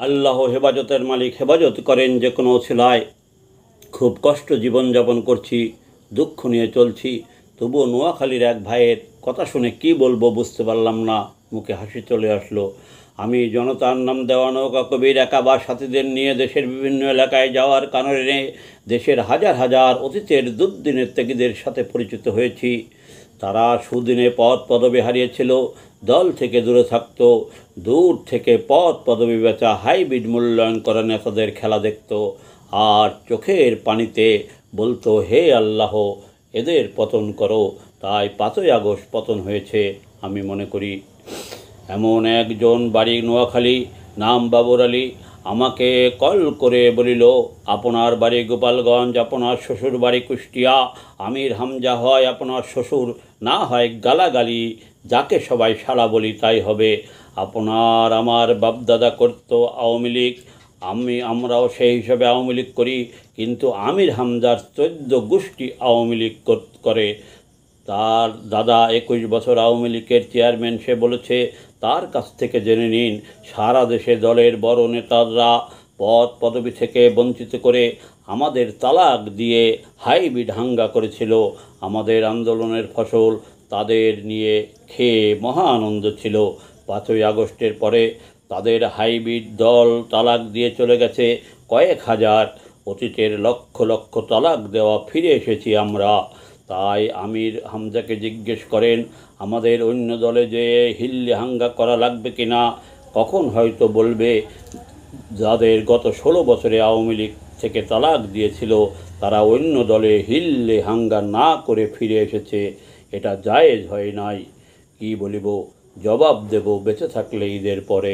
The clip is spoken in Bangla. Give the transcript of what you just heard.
আল্লাহ হেফাজতের মালিক হেফাজত করেন যে কোনো ছিলায়। খুব কষ্ট জীবনযাপন করছি, দুঃখ নিয়ে চলছি। তবুও নোয়াখালীর এক ভাইয়ের কথা শুনে কি বলবো বুঝতে পারলাম না, মুখে হাসি চলে আসলো। আমি জনতার নাম দেওয়া নৌকা কবির একা বা সাথীদের নিয়ে দেশের বিভিন্ন এলাকায় যাওয়ার কারণে দেশের হাজার হাজার অতীতের দুর্দিনের ত্যাগীদের সাথে পরিচিত হয়েছি। তারা সুদিনে পদ পদবি হারিয়েছিল, দল থেকে দূরে থাকতো, দূর থেকে পদ পদবি বেচা হাইব্রিড মূল্যায়ন করা নেতাদের খেলা দেখত, আর চোখের পানিতে বলতো, হে আল্লাহ, এদের পতন করো। তাই 5ই আগস্ট পতন হয়েছে আমি মনে করি। এমন একজন বাড়ি নোয়াখালী, নাম বাবর আলী, আমাকে কল করে বলিল, আপনার বাড়ি গোপালগঞ্জ, আপনার শ্বশুর বাড়ি কুষ্টিয়া। আমির হামজা হয় আপনার শ্বশুর, না হয় গালাগালি, যাকে সবাই শালা বলি তাই হবে। আপনার আমার বাপদাদা করতো আওয়ামী লীগ, আমরাও সেই হিসাবে আওয়ামী লীগ করি, কিন্তু আমির হামজার 14 গোষ্ঠী আওয়ামী লীগ করে। তার দাদা 21 বছর আওয়ামী লীগের চেয়ারম্যান, সে বলেছে। তার কাছ থেকে জেনে নিন, সারা দেশে দলের বড় নেতারা পদ পদবি থেকে বঞ্চিত করে আমাদের তালাক দিয়ে হাইব্রিড হাঙ্গা করেছিল। আমাদের আন্দোলনের ফসল তাদের নিয়ে খেয়ে মহা আনন্দ ছিল। 5ই আগস্টের পরে তাদের হাইব্রিড দল তালাক দিয়ে চলে গেছে কয়েক হাজার। অতীতের লক্ষ লক্ষ তালাক দেওয়া ফিরে এসেছি আমরা। তাই আমির হামজাকে জিজ্ঞেস করেন, আমাদের অন্য দলে যে হিল্লে হাঙ্গা করা লাগবে কি না। কখন হয়তো বলবে, যাদের গত 16 বছরে আওয়ামী লীগ থেকে তালাক দিয়েছিল তারা অন্য দলে হিল্লে হাঙ্গা না করে ফিরে এসেছে। এটা জায়েজ হয় নাই। কি বলিব, জবাব দেব বেঁচে থাকলে ঈদের পরে।